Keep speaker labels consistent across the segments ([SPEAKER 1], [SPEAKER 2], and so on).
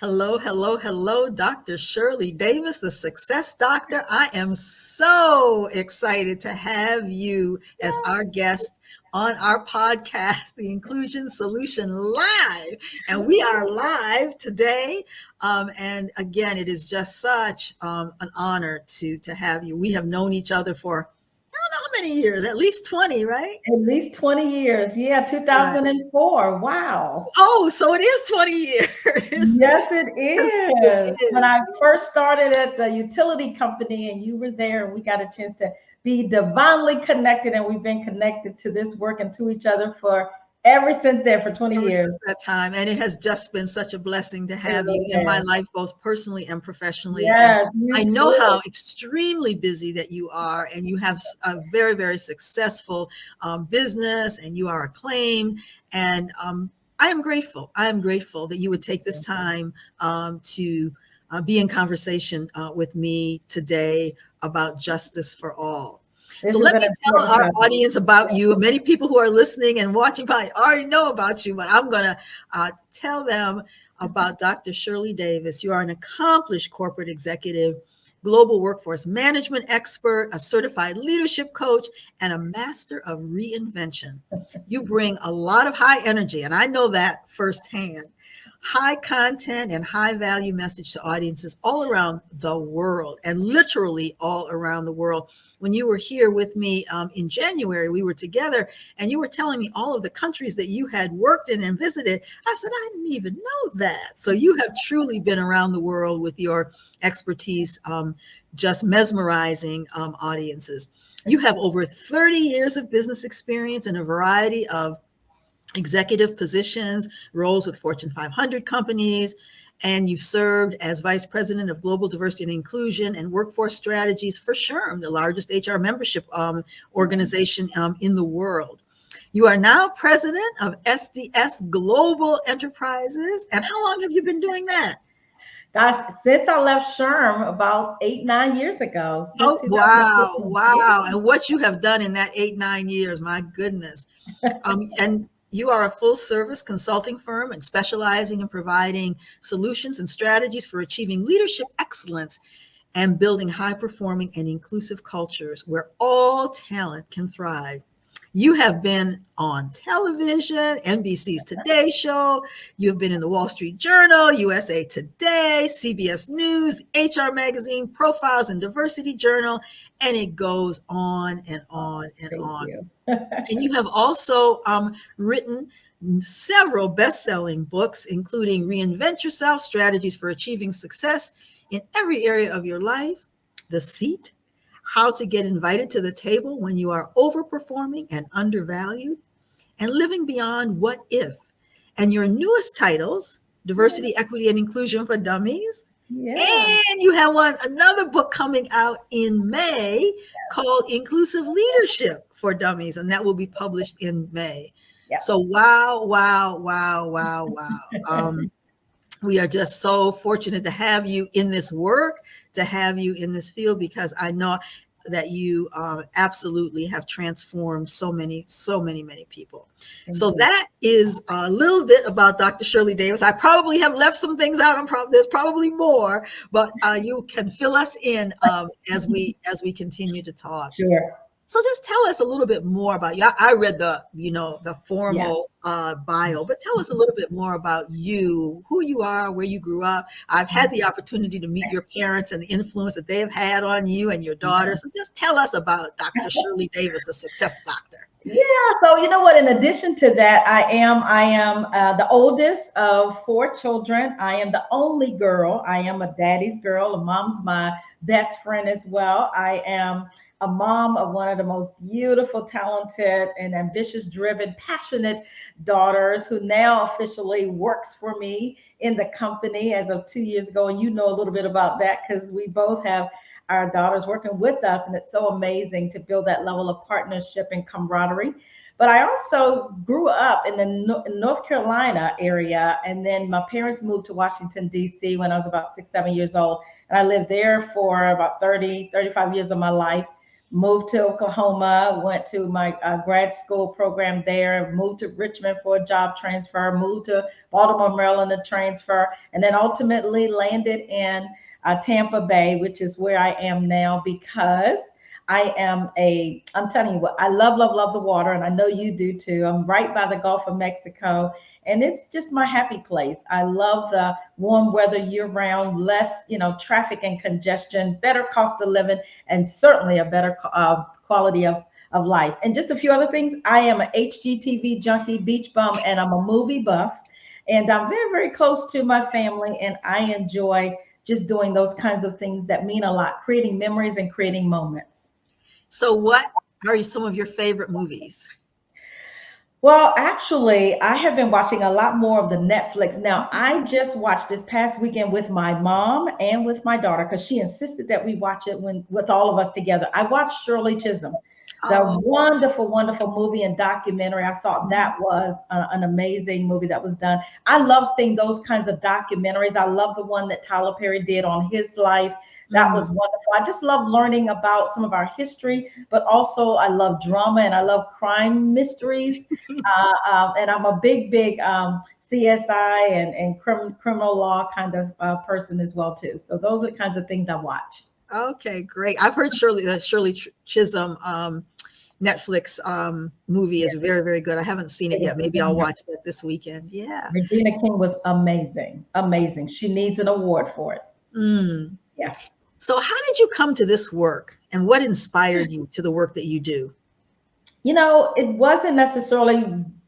[SPEAKER 1] Hello, hello, hello, Dr. Shirley Davis, the Success Doctor. I am so excited to have you as our guest on our podcast, The Inclusion Solution Live. And we are live today. And again, it is just such an honor to have you. We have known each other for how many years? At least 20, right?
[SPEAKER 2] At least 20 years. Yeah, 2004. Wow.
[SPEAKER 1] Oh, so it is 20 years.
[SPEAKER 2] Yes, it is.
[SPEAKER 1] It
[SPEAKER 2] When
[SPEAKER 1] is.
[SPEAKER 2] I first started at the utility company and you were there, and we got a chance to be divinely connected, and we've been connected to this work and to each other for ever since then, for 20
[SPEAKER 1] Ever
[SPEAKER 2] years.
[SPEAKER 1] since that time. And it has just been such a blessing to have you in
[SPEAKER 2] Amen.
[SPEAKER 1] my life, both personally and professionally.
[SPEAKER 2] Yes,
[SPEAKER 1] And
[SPEAKER 2] you
[SPEAKER 1] I know
[SPEAKER 2] too.
[SPEAKER 1] how extremely busy that you are, and you have a very, very successful business, and you are acclaimed. And I am grateful. I am grateful that you would take this time to be in conversation with me today about justice for all. So let me tell our audience about you. Many people who are listening and watching probably already know about you, but I'm going to tell them about Dr. Shirley Davis. You are an accomplished corporate executive, global workforce management expert, a certified leadership coach, and a master of reinvention. You bring a lot of high energy, and I know that firsthand. High content and high value message to audiences all around the world, and literally all around the world. When you were here with me in January, we were together and you were telling me all of the countries that you had worked in and visited. I said, I didn't even know that. So you have truly been around the world with your expertise, just mesmerizing audiences. You have over 30 years of business experience in a variety of executive positions, roles with Fortune 500 companies, and you've served as Vice President of Global Diversity and Inclusion and Workforce Strategies for SHRM, the largest HR membership organization in the world. You are now President of SDS Global Enterprises. And how long have you been doing that?
[SPEAKER 2] Gosh, since I left SHRM about 8-9 years ago.
[SPEAKER 1] Oh, wow. And what you have done in that 8-9 years, my goodness. And you are a full service consulting firm and specializing in providing solutions and strategies for achieving leadership excellence and building high performing and inclusive cultures where all talent can thrive. You have been on television, NBC's Today Show. You have been in the Wall Street Journal, USA Today, CBS News, HR Magazine, Profiles and Diversity Journal, and it goes on and on and
[SPEAKER 2] Thank
[SPEAKER 1] on.
[SPEAKER 2] you.
[SPEAKER 1] And you have also written several best-selling books, including Reinvent Yourself, Strategies for Achieving Success in Every Area of Your Life, The Seat, How to Get Invited to the Table When You Are Overperforming and Undervalued, and Living Beyond What If. And your newest titles, Diversity, Equity, and Inclusion for Dummies. Yeah. And you have another book coming out in May called Inclusive Leadership for Dummies, and that will be published in May. Yeah. So wow. We are just so fortunate to have you in this work, to have you in this field, because I know that you absolutely have transformed so many people. So that is a little bit about Dr. Shirley Davis. I probably have left some things out. There's probably more, but you can fill us in as we continue to talk.
[SPEAKER 2] Sure.
[SPEAKER 1] So just tell us a little bit more about you. I read the formal bio, but tell us a little bit more about you, who you are, where you grew up. I've had the opportunity to meet your parents and the influence that they have had on you and your daughters. So just tell us about Dr. Shirley Davis, the Success Doctor.
[SPEAKER 2] Yeah. So you know what? In addition to that, I am the oldest of 4 children. I am the only girl. I am a daddy's girl. A mom's my best friend as well. I am a mom of one of the most beautiful, talented, and ambitious, driven, passionate daughters who now officially works for me in the company as of 2 years ago. And you know a little bit about that because we both have our daughters working with us, and it's so amazing to build that level of partnership and camaraderie. But I also grew up in the North Carolina area, and then my parents moved to Washington, D.C. when I was about 6, 7 years old, and I lived there for about 35 years of my life. moved to Oklahoma, went to my grad school program there, moved to Richmond for a job transfer, moved to Baltimore, Maryland, a transfer, and then ultimately landed in Tampa Bay, which is where I am now because I'm telling you what, I love, love, love the water, and I know you do too. I'm right by the Gulf of Mexico, and it's just my happy place. I love the warm weather year round, less, traffic and congestion, better cost of living, and certainly a better quality of life. And just a few other things. I am a HGTV junkie, beach bum, and I'm a movie buff. And I'm very, very close to my family, and I enjoy just doing those kinds of things that mean a lot, creating memories and creating moments.
[SPEAKER 1] So what are some of your favorite movies?
[SPEAKER 2] Well, actually, I have been watching a lot more of the Netflix. Now, I just watched this past weekend with my mom and with my daughter because she insisted that we watch it with all of us together. I watched Shirley Chisholm, the
[SPEAKER 1] Oh,
[SPEAKER 2] wonderful, wonderful movie and documentary. I thought that was an amazing movie that was done. I love seeing those kinds of documentaries. I love the one that Tyler Perry did on his life. That was
[SPEAKER 1] mm,
[SPEAKER 2] wonderful. I just love learning about some of our history, but also I love drama and I love crime mysteries. And I'm a big, big CSI and criminal law kind of person as well too. So those are the kinds of things I watch.
[SPEAKER 1] okay, great. I've heard Shirley Chisholm Netflix movie is very, very good. I haven't seen it yet. Maybe I'll watch that this weekend. Yeah.
[SPEAKER 2] Regina King was amazing, amazing. She needs an award for it.
[SPEAKER 1] Mm.
[SPEAKER 2] Yeah.
[SPEAKER 1] So how did you come to this work and what inspired you to the work that you do?
[SPEAKER 2] It wasn't necessarily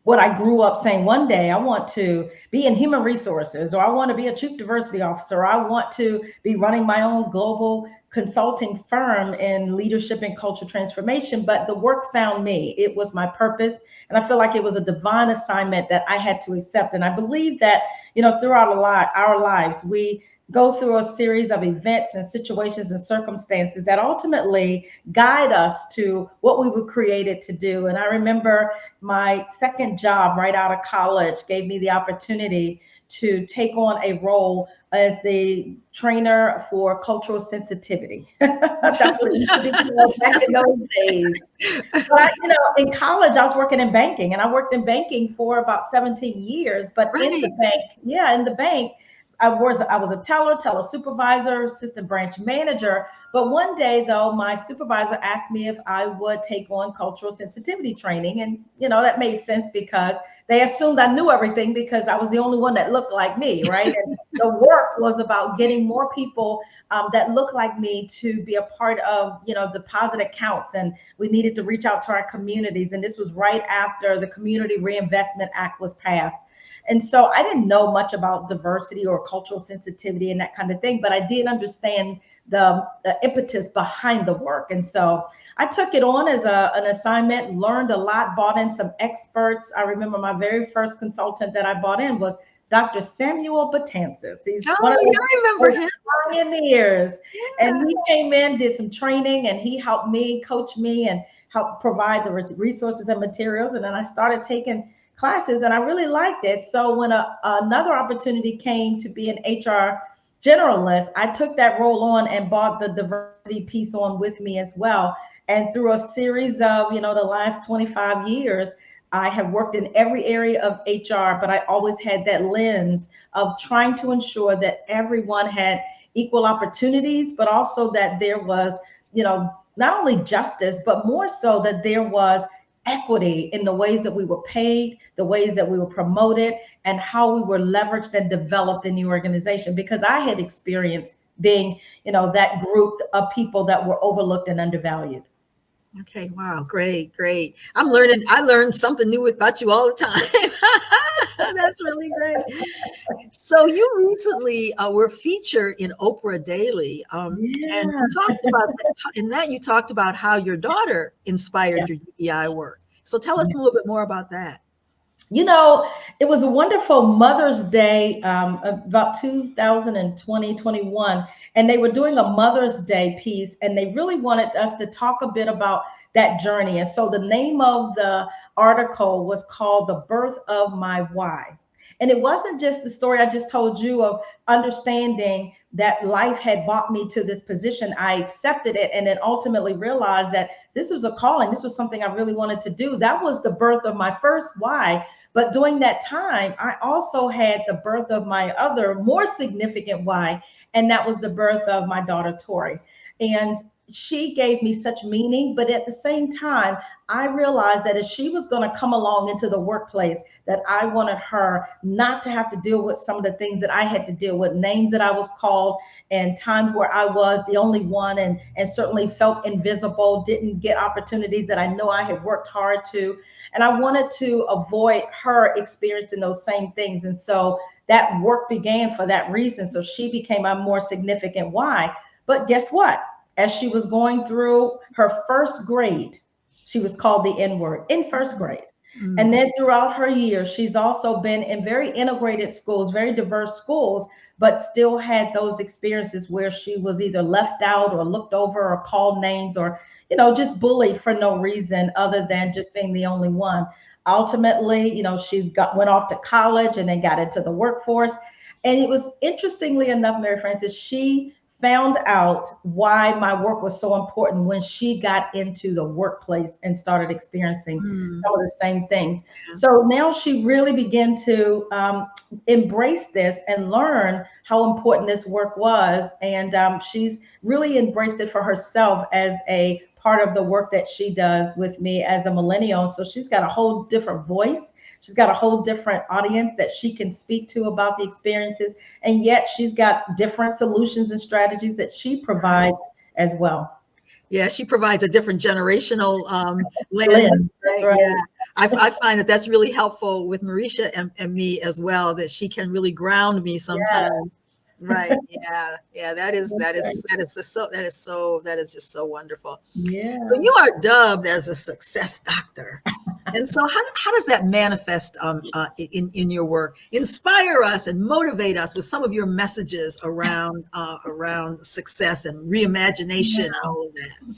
[SPEAKER 2] what I grew up saying. One day I want to be in human resources, or I want to be a chief diversity officer, or I want to be running my own global consulting firm in leadership and culture transformation. But the work found me. It was my purpose. And I feel like it was a divine assignment that I had to accept. And I believe that, throughout our lives, we go through a series of events and situations and circumstances that ultimately guide us to what we were created to do. And I remember my second job right out of college gave me the opportunity to take on a role as the trainer for cultural sensitivity. That's what it used to be called back in those days. But in college, I was working in banking, and I worked in banking for about 17 years. But in the
[SPEAKER 1] Right.
[SPEAKER 2] bank, yeah, in the bank, I was a teller supervisor, assistant branch manager. But one day, though, my supervisor asked me if I would take on cultural sensitivity training. And, that made sense because they assumed I knew everything because I was the only one that looked like me, right? And the work was about getting more people that look like me to be a part of, deposit accounts. And we needed to reach out to our communities. And this was right after the Community Reinvestment Act was passed. And so I didn't know much about diversity or cultural sensitivity and that kind of thing, but I did understand the impetus behind the work. And so I took it on as an assignment, learned a lot, bought in some experts. I remember my very first consultant that I bought in was Dr. Samuel Batanzas. He's one
[SPEAKER 1] Oh,
[SPEAKER 2] of
[SPEAKER 1] yeah, I remember
[SPEAKER 2] those
[SPEAKER 1] him.
[SPEAKER 2] pioneers. And
[SPEAKER 1] Yeah.
[SPEAKER 2] he came in, did some training, and he helped me, coach me, and help provide the resources and materials. And then I started taking classes and I really liked it. So when another opportunity came to be an HR generalist, I took that role on and brought the diversity piece on with me as well. And through a series of, the last 25 years, I have worked in every area of HR, but I always had that lens of trying to ensure that everyone had equal opportunities, but also that there was, not only justice, but more so that there was equity in the ways that we were paid, the ways that we were promoted, and how we were leveraged and developed in the organization. Because I had experienced being, that group of people that were overlooked and undervalued.
[SPEAKER 1] Okay. Wow. Great. Great. I learned something new about you all the time. That's really great. So you recently were featured in Oprah Daily, and
[SPEAKER 2] Yeah.
[SPEAKER 1] you talked about in that you talked about how your daughter inspired your DEI work. So tell us a little bit more about that.
[SPEAKER 2] It was a wonderful Mother's Day, about 2020, 21, and they were doing a Mother's Day piece, and they really wanted us to talk a bit about that journey. And so the name of the article was called The Birth of My Why. And it wasn't just the story I just told you of understanding that life had brought me to this position. I accepted it and then ultimately realized that this was a calling. This was something I really wanted to do. That was the birth of my first why. But during that time, I also had the birth of my other more significant why, and that was the birth of my daughter, Tori. And she gave me such meaning, but at the same time, I realized that if she was going to come along into the workplace, that I wanted her not to have to deal with some of the things that I had to deal with, names that I was called, and times where I was the only one, and certainly felt invisible, didn't get opportunities that I know I had worked hard to. And I wanted to avoid her experiencing those same things. And so that work began for that reason. So she became a more significant why. But guess what? As she was going through her first grade, she was called the N word in first grade.
[SPEAKER 1] Mm.
[SPEAKER 2] And then throughout her years, she's also been in very integrated schools, very diverse schools, but still had those experiences where she was either left out or looked over or called names or, just bullied for no reason other than just being the only one. Ultimately, she went off to college and then got into the workforce. And it was, interestingly enough, Mary Frances, she found out why my work was so important when she got into the workplace and started experiencing some of the same things. So now she really began to embrace this and learn how important this work was. And she's really embraced it for herself as a part of the work that she does with me as a millennial. So she's got a whole different voice. She's got a whole different audience that she can speak to about the experiences. And yet she's got different solutions and strategies that she provides as well.
[SPEAKER 1] Yeah, she provides a different generational lens.
[SPEAKER 2] Lynn, right.
[SPEAKER 1] Yeah, I find that that's really helpful with Marisha and me as well, that she can really ground me sometimes. Yeah. Right. Yeah. That is just so wonderful.
[SPEAKER 2] Yeah.
[SPEAKER 1] So you are dubbed as a success doctor. And so how does that manifest in your work? Inspire us and motivate us with some of your messages around success and reimagination and all of that.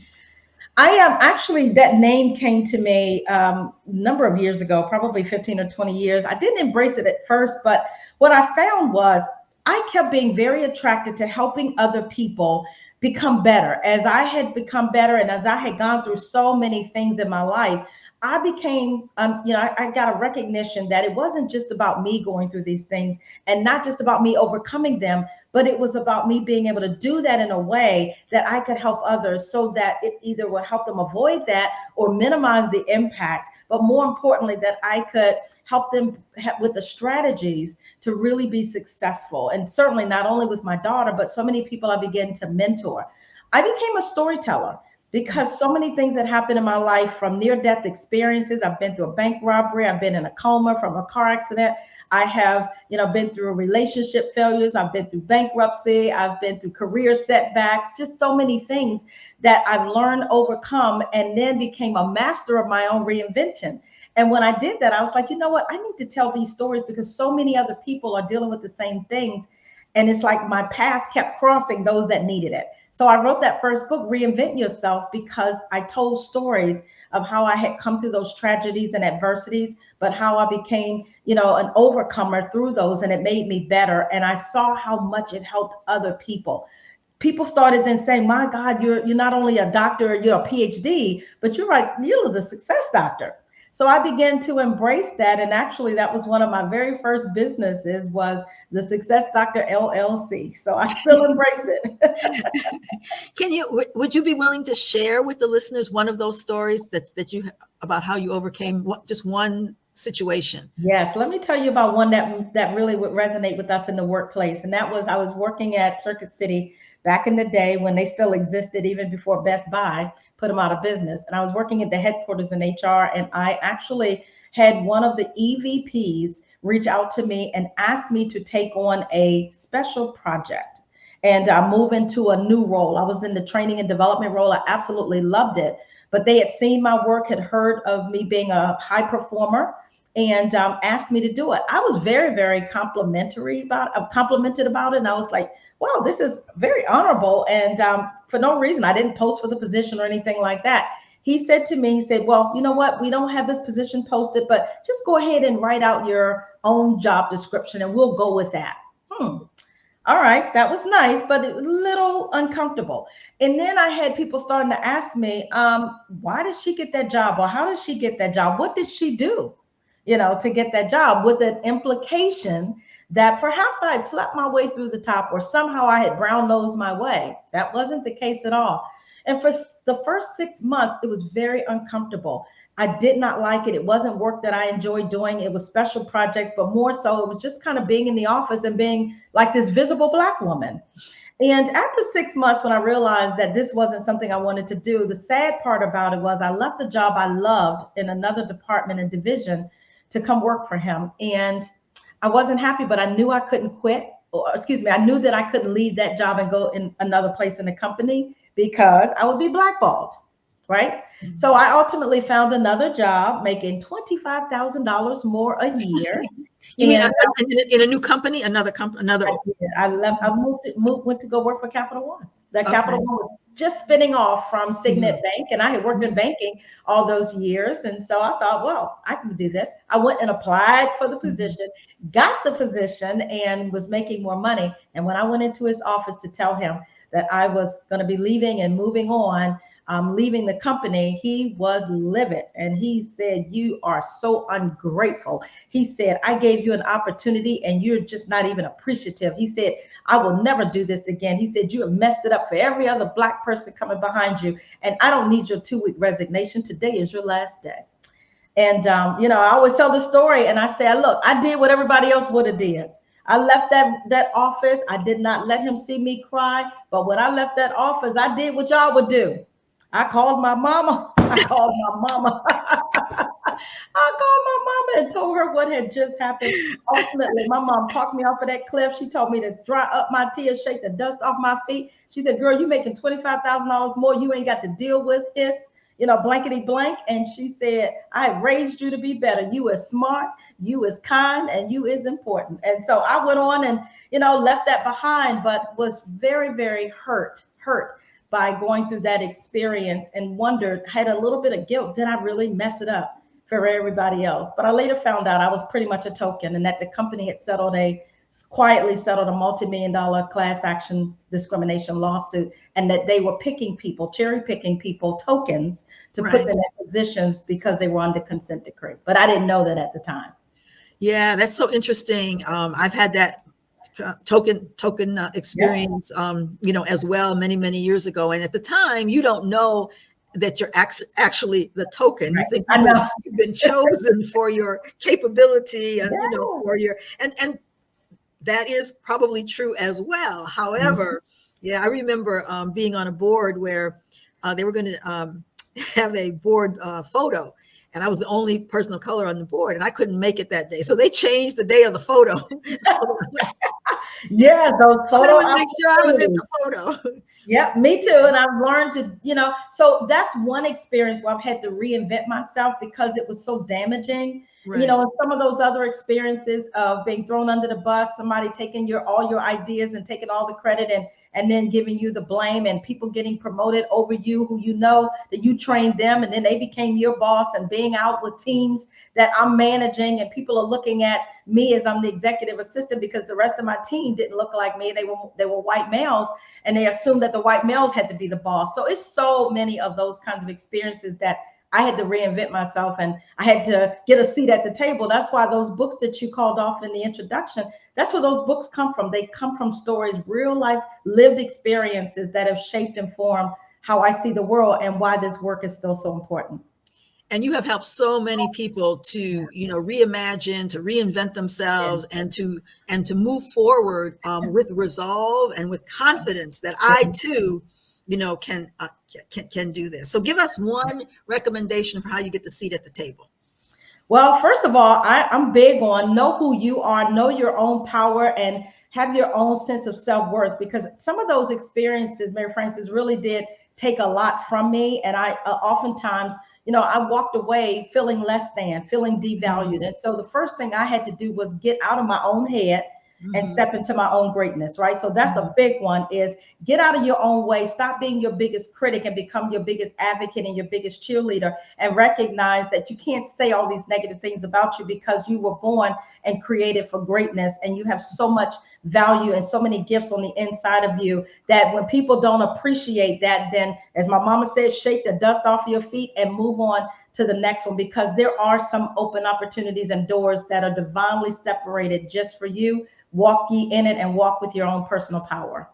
[SPEAKER 2] I am actually, that name came to me a number of years ago, probably 15 or 20 years. I didn't embrace it at first, but what I found was I kept being very attracted to helping other people become better. As I had become better and as I had gone through so many things in my life, I became, I got a recognition that it wasn't just about me going through these things and not just about me overcoming them, but it was about me being able to do that in a way that I could help others so that it either would help them avoid that or minimize the impact. But more importantly, that I could help them with the strategies to really be successful. And certainly not only with my daughter, but so many people I began to mentor. I became a storyteller, because so many things that happened in my life, from near-death experiences. I've been through a bank robbery. I've been in a coma from a car accident. I have, been through relationship failures. I've been through bankruptcy. I've been through career setbacks, just so many things that I've learned, overcome, and then became a master of my own reinvention. And when I did that, I was like, you know what? I need to tell these stories because so many other people are dealing with the same things. And it's like my path kept crossing those that needed it. So I wrote that first book, Reinvent Yourself, because I told stories of how I had come through those tragedies and adversities, but how I became, an overcomer through those, and it made me better. And I saw how much it helped other people. People started then saying, my God, you're not only a doctor, you're a PhD, but you're the success doctor. So I began to embrace that. And actually, that was one of my very first businesses, was the Success Doctor LLC. So I still embrace it.
[SPEAKER 1] Would you be willing to share with the listeners one of those stories that you, about how you overcame just one situation?
[SPEAKER 2] Yes, let me tell you about one that really would resonate with us in the workplace. And that was, I was working at Circuit City back in the day when they still existed, even before Best Buy put them out of business. And I was working at the headquarters in HR, and I actually had one of the EVPs reach out to me and ask me to take on a special project and move into a new role. I was in the training and development role. I absolutely loved it, but they had seen my work, had heard of me being a high performer, and asked me to do it. I was very, very complimented about it. And I was like, wow, this is very honorable. And for no reason, I didn't post for the position or anything like that. he said to me, he said, well, you know what? We don't have this position posted, but just go ahead and write out your own job description and we'll go with that. All right, that was nice, but a little uncomfortable. And then I had people starting to ask me, why did she get that job? Or how did she get that job? What did she do, to get that job? With an implication that perhaps I had slept my way through the top or somehow I had brown nosed my way. That wasn't the case at all. And for the first 6 months, it was very uncomfortable. I did not like it. It wasn't work that I enjoyed doing. It was special projects, but more so it was just kind of being in the office and being like this visible Black woman. And after 6 months, when I realized that this wasn't something I wanted to do, the sad part about it was I left the job I loved in another department and division to come work for him. And I wasn't happy, but I knew I couldn't quit. Or excuse me, I knew that I couldn't leave that job and go in another place in the company because I would be blackballed. Right. Mm-hmm. So I ultimately found another job making $25,000 more a year.
[SPEAKER 1] You mean in a new company, another?
[SPEAKER 2] I left. I went to go work for Capital One. That Capital One was just spinning off from Signet Bank, and I had worked in banking all those years. And so I thought, well, I can do this. I went and applied for the position, got the position, and was making more money. And when I went into his office to tell him that I was going to be leaving and moving on, leaving the company, he was livid. And he said, you are so ungrateful. He said, I gave you an opportunity and you're just not even appreciative. He said, I will never do this again. He said, you have messed it up for every other Black person coming behind you. And I don't need your 2-week resignation. Today is your last day. And, I always tell the story and I say, look, I did what everybody else would have did. I left that office. I did not let him see me cry. But when I left that office, I did what y'all would do. I called my mama. I called my mama and told her what had just happened. Ultimately, my mom talked me off of that cliff. She told me to dry up my tears, shake the dust off my feet. She said, girl, you making $25,000 more. You ain't got to deal with his, blankety blank. And she said, I raised you to be better. You is smart, you is kind, and you is important. And so I went on and, left that behind, but was very, very hurt by going through that experience and had a little bit of guilt. Did I really mess it up for everybody else? But I later found out I was pretty much a token and that the company had quietly settled a multi-million-dollar class action discrimination lawsuit and that they were cherry picking people, tokens to put them in positions because they were under consent decree. But I didn't know that at the time.
[SPEAKER 1] Yeah, that's so interesting. I've had that token experience, as well, many years ago. And at the time, you don't know that you're actually the token. You think you've been chosen for your capability and, for your, and that is probably true as well. However, I remember being on a board where they were going to have a board photo. And I was the only person of color on the board and I couldn't make it that day. So they changed the day of the photo.
[SPEAKER 2] Yeah, those photos.
[SPEAKER 1] I make sure I was in the photo.
[SPEAKER 2] Yeah, me too. And I've learned to, so that's one experience where I've had to reinvent myself because it was so damaging. Right. And some of those other experiences of being thrown under the bus, somebody taking all your ideas and taking all the credit and then giving you the blame and people getting promoted over you who that you trained them and then they became your boss and being out with teams that I'm managing and people are looking at me as I'm the executive assistant because the rest of my team didn't look like me. They were white males and they assumed that the white males had to be the boss. So it's so many of those kinds of experiences that I had to reinvent myself and I had to get a seat at the table. That's why those books that you called off in the introduction, that's where those books come from. They come from stories, real life lived experiences that have shaped and formed how I see the world and why this work is still so important.
[SPEAKER 1] And you have helped so many people to, reimagine, to reinvent themselves and to move forward with resolve and with confidence that I too can do this. So give us one recommendation for how you get the seat at the table.
[SPEAKER 2] Well, first of all, I'm big on know who you are, know your own power, and have your own sense of self-worth, because some of those experiences, Mary Frances, really did take a lot from me. And I oftentimes, I walked away feeling less than, feeling devalued. And so the first thing I had to do was get out of my own head, and
[SPEAKER 1] Mhm.
[SPEAKER 2] step into my own greatness, right? So that's a big one, is get out of your own way, stop being your biggest critic and become your biggest advocate and your biggest cheerleader, and recognize that you can't say all these negative things about you, because you were born and created for greatness, and you have so much value and so many gifts on the inside of you, that when people don't appreciate that, then, as my mama said, shake the dust off your feet and move on to the next one, because there are some open opportunities and doors that are divinely separated just for you. Walk ye in it and walk with your own personal power.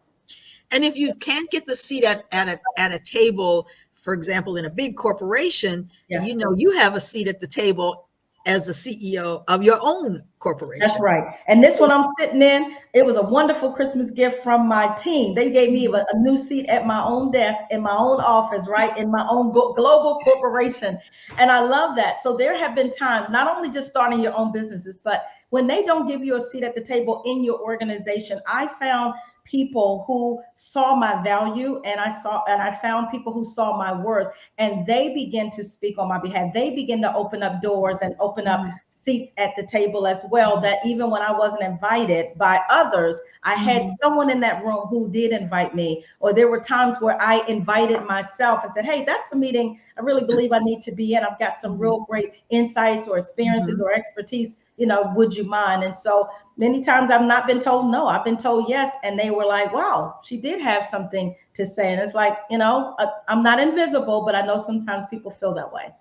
[SPEAKER 1] And if you can't get the seat at a table, for example, in a big corporation,
[SPEAKER 2] Yeah.
[SPEAKER 1] you have a seat at the table as the CEO of your own
[SPEAKER 2] That's
[SPEAKER 1] corporation.
[SPEAKER 2] right. And this one I'm sitting in, it was a wonderful Christmas gift from my team. They gave me a new seat at my own desk in my own office, right? In my own global corporation. And I love that. So there have been times, not only just starting your own businesses, but when they don't give you a seat at the table in your organization, I found people who saw my value, and I found people who saw my worth, and they begin to speak on my behalf. They begin to open up doors and open up
[SPEAKER 1] Mhm.
[SPEAKER 2] seats at the table as well, that even when I wasn't invited by others, I had
[SPEAKER 1] Mhm.
[SPEAKER 2] someone in that room who did invite me. Or there were times where I invited myself and said, hey, that's a meeting I really believe I need to be in. I've got some
[SPEAKER 1] Mhm.
[SPEAKER 2] real great insights or experiences
[SPEAKER 1] Mhm.
[SPEAKER 2] or expertise, would you mind? And so many times I've not been told no, I've been told yes. And they were like, wow, she did have something to say. And it's like, I'm not invisible, but I know sometimes people feel that way.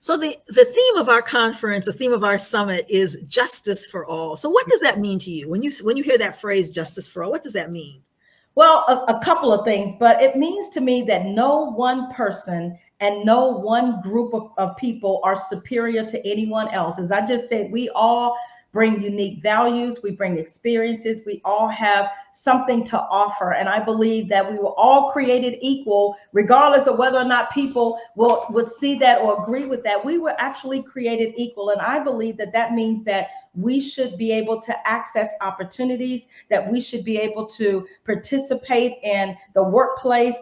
[SPEAKER 1] So the theme of our conference, the theme of our summit is justice for all. So what does that mean to you when you hear that phrase justice for all? What does that mean?
[SPEAKER 2] Well, a couple of things, but it means to me that no one person and no one group of people are superior to anyone else. As I just said, we all bring unique values, we bring experiences, we all have something to offer. And I believe that we were all created equal, regardless of whether or not people would see that or agree with that. We were actually created equal. And I believe that that means that we should be able to access opportunities, that we should be able to participate in the workplace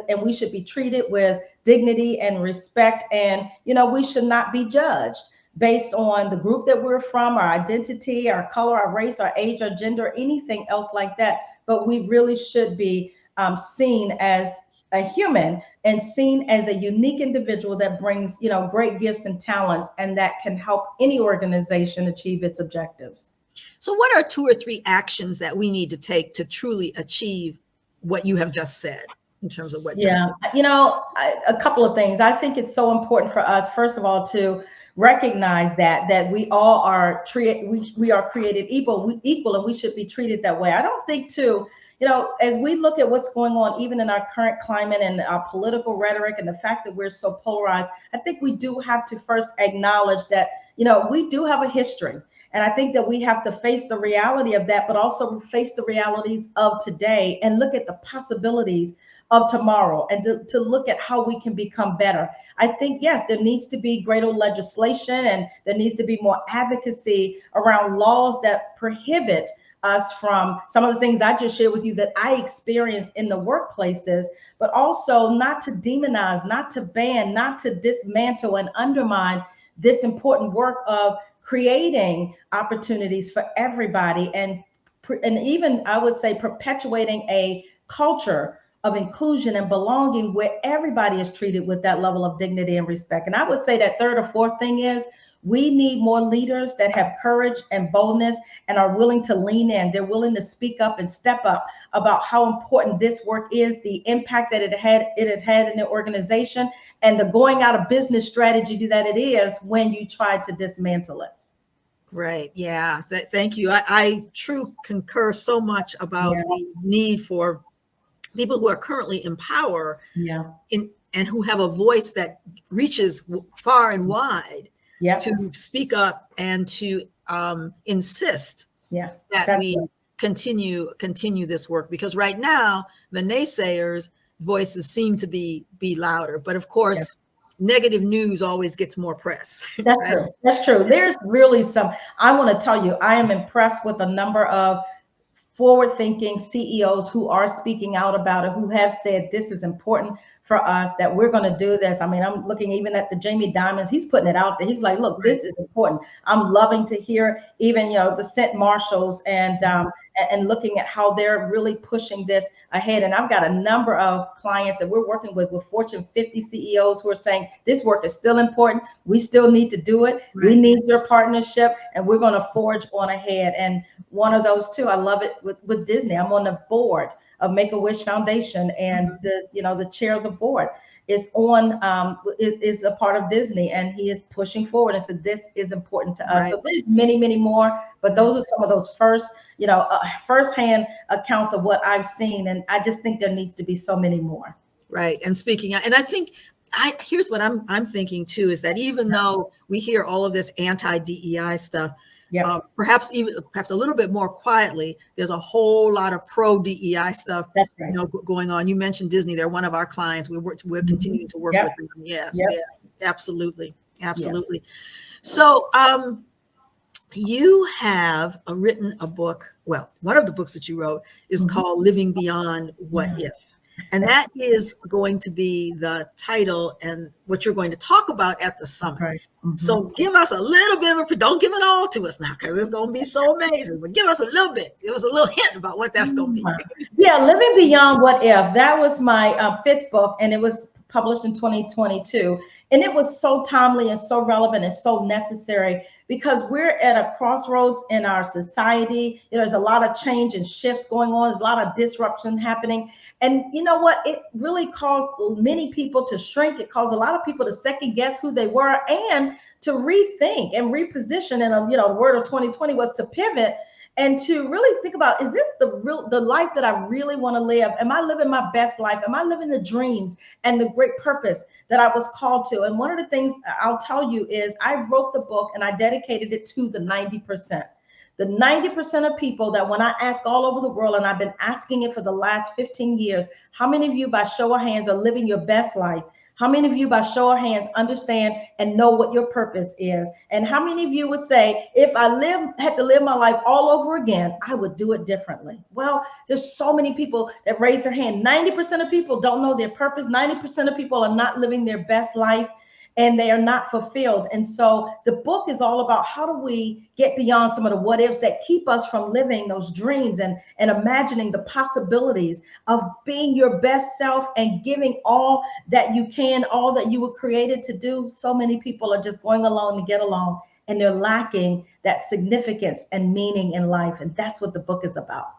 [SPEAKER 2] and we should be treated with dignity and respect. And, we should not be judged based on the group that we're from, our identity, our color, our race, our age, our gender, anything else like that. But we really should be seen as a human and seen as a unique individual that brings, great gifts and talents, and that can help any organization achieve its objectives.
[SPEAKER 1] So what are two or three actions that we need to take to truly achieve what you have just said in terms of what
[SPEAKER 2] Yeah,
[SPEAKER 1] justice?
[SPEAKER 2] a couple of things. I think it's so important for us, first of all, to recognize that we all are treated, we are created equal, and we should be treated that way. I don't think too, as we look at what's going on, even in our current climate and our political rhetoric and the fact that we're so polarized, I think we do have to first acknowledge that, we do have a history. And I think that we have to face the reality of that, but also face the realities of today and look at the possibilities of tomorrow, and to look at how we can become better. I think, yes, there needs to be greater legislation, and there needs to be more advocacy around laws that prohibit us from some of the things I just shared with you that I experienced in the workplaces, but also not to demonize, not to ban, not to dismantle and undermine this important work of creating opportunities for everybody, and even, I would say, perpetuating a culture of inclusion and belonging where everybody is treated with that level of dignity and respect. And I would say that third or fourth thing is we need more leaders that have courage and boldness and are willing to lean in. They're willing to speak up and step up about how important this work is, the impact that it has had in the organization, and the going out of business strategy that it is when you try to dismantle it.
[SPEAKER 1] Right. Yeah. Thank you. I true concur so much
[SPEAKER 2] Yeah,
[SPEAKER 1] about the need for people who are currently in power
[SPEAKER 2] yeah,
[SPEAKER 1] and who have a voice that reaches far and wide
[SPEAKER 2] yeah,
[SPEAKER 1] to speak up and to insist
[SPEAKER 2] yeah.
[SPEAKER 1] that
[SPEAKER 2] That's
[SPEAKER 1] we
[SPEAKER 2] right.
[SPEAKER 1] continue this work, because right now the naysayers voices seem to be louder, but of
[SPEAKER 2] Yeah.
[SPEAKER 1] course negative news always gets more press.
[SPEAKER 2] That's
[SPEAKER 1] Right.
[SPEAKER 2] true. That's true. There's really some, I want to tell you, I am impressed with a number of forward thinking CEOs who are speaking out about it, who have said this is important for us that we're going to do this. I mean, I'm looking even at the Jamie Dimons. He's putting it out there. He's like, look,
[SPEAKER 1] Right.
[SPEAKER 2] this is important. I'm loving to hear even, the Scent Marshalls and looking at how they're really pushing this ahead. And I've got a number of clients that we're working with Fortune 50 CEOs who are saying this work is still important. We still need to do it. We
[SPEAKER 1] Right.
[SPEAKER 2] need your partnership, and we're going to forge on ahead. And one of those too, I love it with Disney. I'm on the board of Make-A-Wish Foundation, and the chair of the board is is a part of Disney, and he is pushing forward and said this is important to us.
[SPEAKER 1] Right.
[SPEAKER 2] So there's many more, but those are some of those firsthand accounts of what I've seen, and I just think there needs to be so many more.
[SPEAKER 1] Right. And speaking, and I think here's what I'm thinking too, is that even though we hear all of this anti-DEI stuff,
[SPEAKER 2] Yeah,
[SPEAKER 1] perhaps a little bit more quietly, there's a whole lot of pro-DEI stuff,
[SPEAKER 2] that's right.
[SPEAKER 1] going on. You mentioned Disney; they're one of our clients. We're continuing to work
[SPEAKER 2] Yep.
[SPEAKER 1] with them. Yes,
[SPEAKER 2] Yep.
[SPEAKER 1] yes, absolutely, absolutely. So, you have written a book. Well, one of the books that you wrote is called "Living Beyond What If." And that is going to be the title and what you're going to talk about at the summit.
[SPEAKER 2] Right.
[SPEAKER 1] So give us a little bit of don't give it all to us now, because it's going to be so amazing, but give us a little bit. Give us a little hint about what that's going to be.
[SPEAKER 2] Yeah, Living Beyond What If. That was my fifth book, and it was published in 2022. And it was so timely and so relevant and so necessary because we're at a crossroads in our society. There's a lot of change and shifts going on. There's a lot of disruption happening. And you know what? It really caused many people to shrink. It caused a lot of people to second guess who they were and to rethink and reposition. And the word of 2020 was to pivot and to really think about, is this the life that I really want to live? Am I living my best life? Am I living the dreams and the great purpose that I was called to? And one of the things I'll tell you is I wrote the book and I dedicated it to the 90%. The 90% of people that when I ask all over the world, and I've been asking it for the last 15 years, how many of you by show of hands are living your best life? How many of you by show of hands understand and know what your purpose is? And how many of you would say, if I had to live my life all over again, I would do it differently? Well, there's so many people that raise their hand. 90% of people don't know their purpose. 90% of people are not living their best life, and they are not fulfilled. And so the book is all about how do we get beyond some of the what ifs that keep us from living those dreams and imagining the possibilities of being your best self and giving all that you can, all that you were created to do. So many people are just going along to get along, and they're lacking that significance and meaning in life. And that's what the book is about.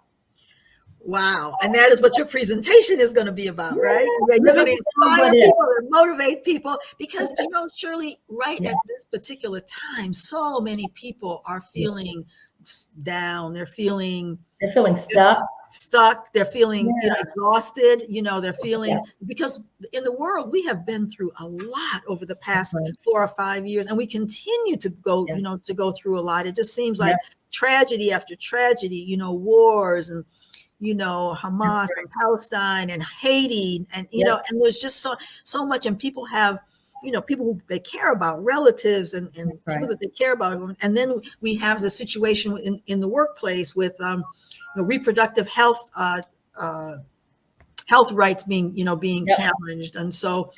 [SPEAKER 1] Wow. And that is what your presentation is going to be about, right? You're going to inspire people and motivate people because, Shirley, right at this particular time, so many people are feeling down. They're feeling stuck. They're feeling exhausted. They're feeling because in the world, we have been through a lot over the past 4 or 5 years, and we continue to go, to go through a lot. It just seems like tragedy after tragedy, wars and Hamas and Palestine and Haiti and and there's just so much, and people have people who they care about, relatives and people that they care about, and then we have the situation in the workplace with reproductive health rights being challenged, and so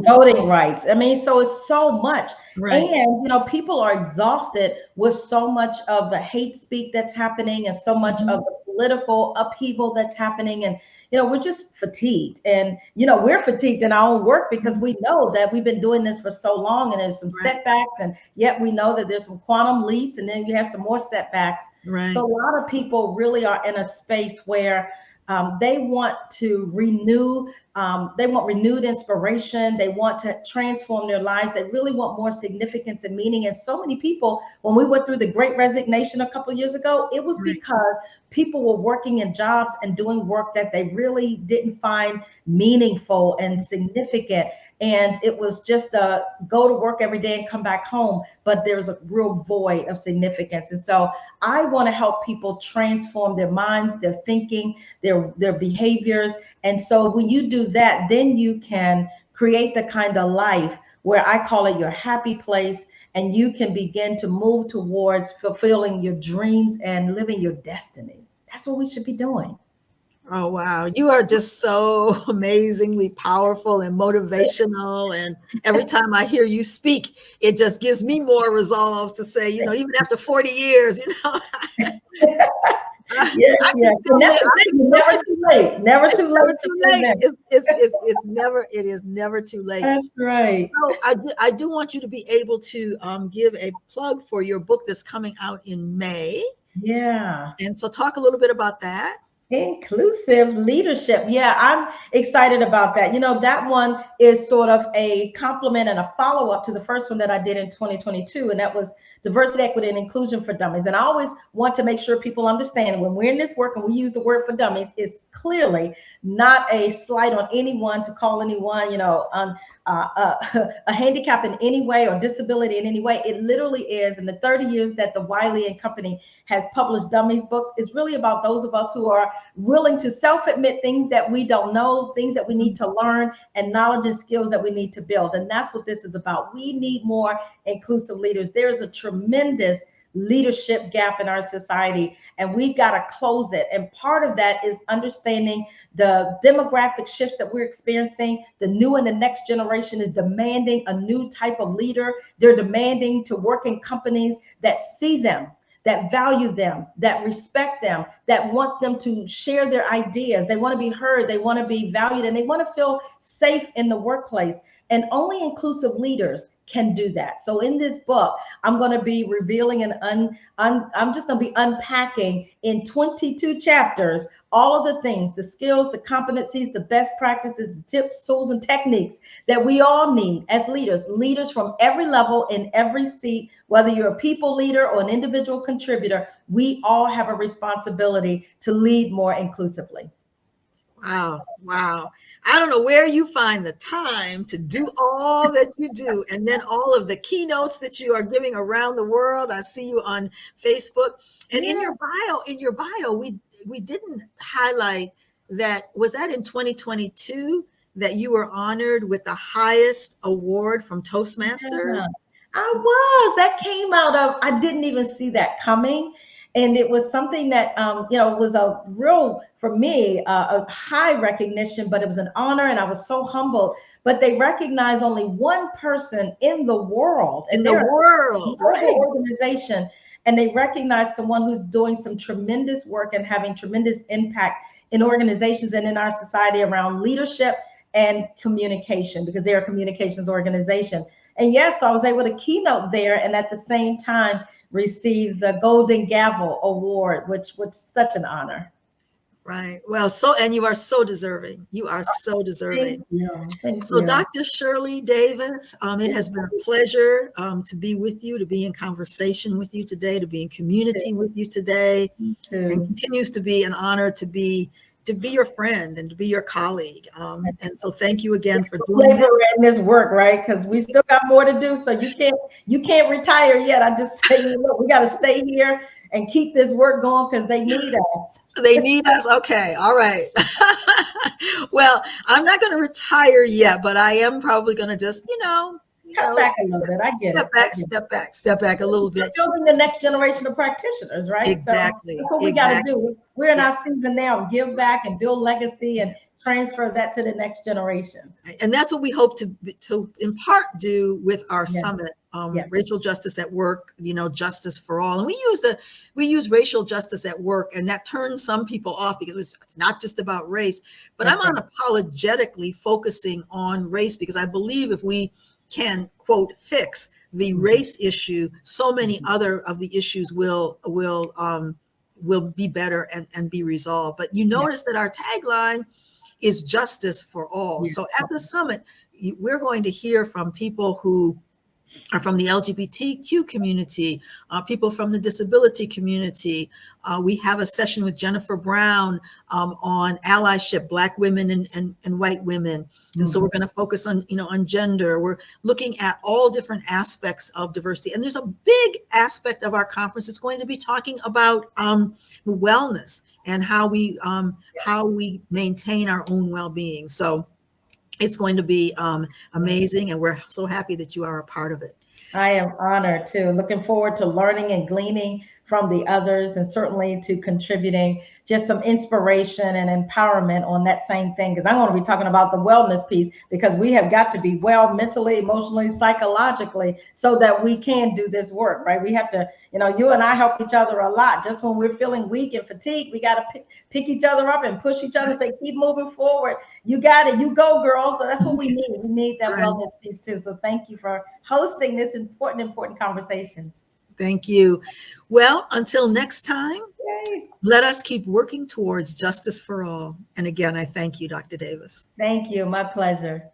[SPEAKER 2] voting rights. I mean, so it's so much, and people are exhausted with so much of the hate speak that's happening and so much of the political upheaval that's happening, and we're just fatigued, and we're fatigued in our own work because we know that we've been doing this for so long, and there's some setbacks, and yet we know that there's some quantum leaps, and then you have some more setbacks. So a lot of people really are in a space where they want to renew. They want renewed inspiration. They want to transform their lives. They really want more significance and meaning. And so many people, when we went through the Great Resignation a couple of years ago, it was because people were working in jobs and doing work that they really didn't find meaningful and significant. And it was just a go to work every day and come back home, but there's a real void of significance. And so I want to help people transform their minds, their thinking, their behaviors. And so when you do that, then you can create the kind of life where I call it your happy place, and you can begin to move towards fulfilling your dreams and living your destiny. That's what we should be doing.
[SPEAKER 1] Oh, wow. You are just so amazingly powerful and motivational. And every time I hear you speak, it just gives me more resolve to say, even after 40 years, I,
[SPEAKER 2] Yes,
[SPEAKER 1] I can
[SPEAKER 2] yes. And
[SPEAKER 1] still
[SPEAKER 2] that's
[SPEAKER 1] live.
[SPEAKER 2] the
[SPEAKER 1] I
[SPEAKER 2] thing,
[SPEAKER 1] can
[SPEAKER 2] it's
[SPEAKER 1] still
[SPEAKER 2] never
[SPEAKER 1] get,
[SPEAKER 2] too late. Never
[SPEAKER 1] it's
[SPEAKER 2] too
[SPEAKER 1] never
[SPEAKER 2] late to
[SPEAKER 1] too
[SPEAKER 2] get
[SPEAKER 1] late.
[SPEAKER 2] there.
[SPEAKER 1] It is never too late.
[SPEAKER 2] That's right.
[SPEAKER 1] So I do want you to be able to give a plug for your book that's coming out in May.
[SPEAKER 2] Yeah.
[SPEAKER 1] And so talk a little bit about that.
[SPEAKER 2] Inclusive leadership. Yeah, I'm excited about that. That one is sort of a complement and a follow up to the first one that I did in 2022. And that was diversity, equity, and inclusion for dummies. And I always want to make sure people understand when we're in this work and we use the word for dummies, it's clearly not a slight on anyone to call anyone, a handicap in any way or disability in any way. It literally is. In the 30 years that the Wiley and Company has published Dummies books, it's really about those of us who are willing to self-admit things that we don't know, things that we need to learn, and knowledge and skills that we need to build. And that's what this is about. We need more inclusive leaders. There's a tremendous leadership gap in our society, and we've got to close it. And part of that is understanding the demographic shifts that we're experiencing. The new and the next generation is demanding a new type of leader. They're demanding to work in companies that see them, that value them, that respect them, that want them to share their ideas. They want to be heard, they want to be valued, and they want to feel safe in the workplace. And only inclusive leaders can do that. So in this book, I'm going to be revealing and I'm just going to be unpacking in 22 chapters all of the things, the skills, the competencies, the best practices, the tips, tools, and techniques that we all need as leaders from every level in every seat, whether you're a people leader or an individual contributor. We all have a responsibility to lead more inclusively.
[SPEAKER 1] Wow. Wow. I don't know where you find the time to do all that you do. And then all of the keynotes that you are giving around the world. I see you on Facebook. And
[SPEAKER 2] Yeah.
[SPEAKER 1] in your bio, we didn't highlight that. Was that in 2022 that you were honored with the highest award from Toastmasters?
[SPEAKER 2] Yeah, I was. That came out of, I didn't even see that coming. And it was something that, was a real, for me, a high recognition, but it was an honor and I was so humbled. But they recognize only one person in the world,
[SPEAKER 1] In
[SPEAKER 2] and
[SPEAKER 1] the
[SPEAKER 2] they're a
[SPEAKER 1] world,
[SPEAKER 2] global
[SPEAKER 1] right?
[SPEAKER 2] organization. And they recognize someone who's doing some tremendous work and having tremendous impact in organizations and in our society around leadership and communication, because they're a communications organization. And yes, I was able to keynote there and at the same time receive the Golden Gavel Award, which was such an honor.
[SPEAKER 1] Right. Well, and you are so deserving. You are so deserving.
[SPEAKER 2] Thank you. Thank
[SPEAKER 1] So,
[SPEAKER 2] you.
[SPEAKER 1] Dr. Shirley Davis, it has been a pleasure to be with you, to be in conversation with you today, to be in community with you today, and
[SPEAKER 2] Too.
[SPEAKER 1] continues to be an honor to be your friend and to be your colleague. And so, thank you again for doing this.
[SPEAKER 2] Labor in this work, right? Because we still got more to do. So you can't retire yet. I just say, look, we got to stay here and keep this work going because they need us.
[SPEAKER 1] They need us. Okay. All right. Well, I'm not going to retire yet, but I am probably going to just,
[SPEAKER 2] Cut back a little bit. I get it.
[SPEAKER 1] step back a little
[SPEAKER 2] We're
[SPEAKER 1] bit.
[SPEAKER 2] building the next generation of practitioners, right? So
[SPEAKER 1] Exactly.
[SPEAKER 2] that's what we got to
[SPEAKER 1] Exactly.
[SPEAKER 2] do. We're in
[SPEAKER 1] Yeah.
[SPEAKER 2] our season now. Give back and build legacy and transfer that to the next generation.
[SPEAKER 1] And that's what we hope to in part do with our
[SPEAKER 2] Yes.
[SPEAKER 1] summit,
[SPEAKER 2] Yes.
[SPEAKER 1] Racial Justice at Work, justice for all. And we use racial justice at work, and that turns some people off because it's not just about race. But
[SPEAKER 2] That's
[SPEAKER 1] I'm
[SPEAKER 2] right.
[SPEAKER 1] unapologetically focusing on race because I believe if we can, quote, fix the
[SPEAKER 2] Mhm.
[SPEAKER 1] race issue, so many other of the issues will be better and be resolved. But you notice that our tagline is justice for all.
[SPEAKER 2] Yes.
[SPEAKER 1] So at the summit, we're going to hear from people who are from the LGBTQ community, people from the disability community. We have a session with Jennifer Brown on allyship, Black women and white women. And so we're going to focus on gender. We're looking at all different aspects of diversity. And there's a big aspect of our conference that's going to be talking about wellness and how we maintain our own well-being. So it's going to be amazing, and we're so happy that you are a part of it.
[SPEAKER 2] I am honored too. Looking forward to learning and gleaning from the others, and certainly to contributing just some inspiration and empowerment on that same thing. Because I'm going to be talking about the wellness piece, because we have got to be well mentally, emotionally, psychologically, so that we can do this work, right? We have to, you and I help each other a lot. Just when we're feeling weak and fatigued, we got to pick each other up and push each other and say, keep moving forward. You got it. You go, girl. So that's what we need. We need that
[SPEAKER 1] Right.
[SPEAKER 2] wellness piece too. So thank you for hosting this important conversation.
[SPEAKER 1] Thank you. Well, until next time,
[SPEAKER 2] Yay.
[SPEAKER 1] let us keep working towards justice for all. And again, I thank you, Dr. Davis.
[SPEAKER 2] Thank you. My pleasure.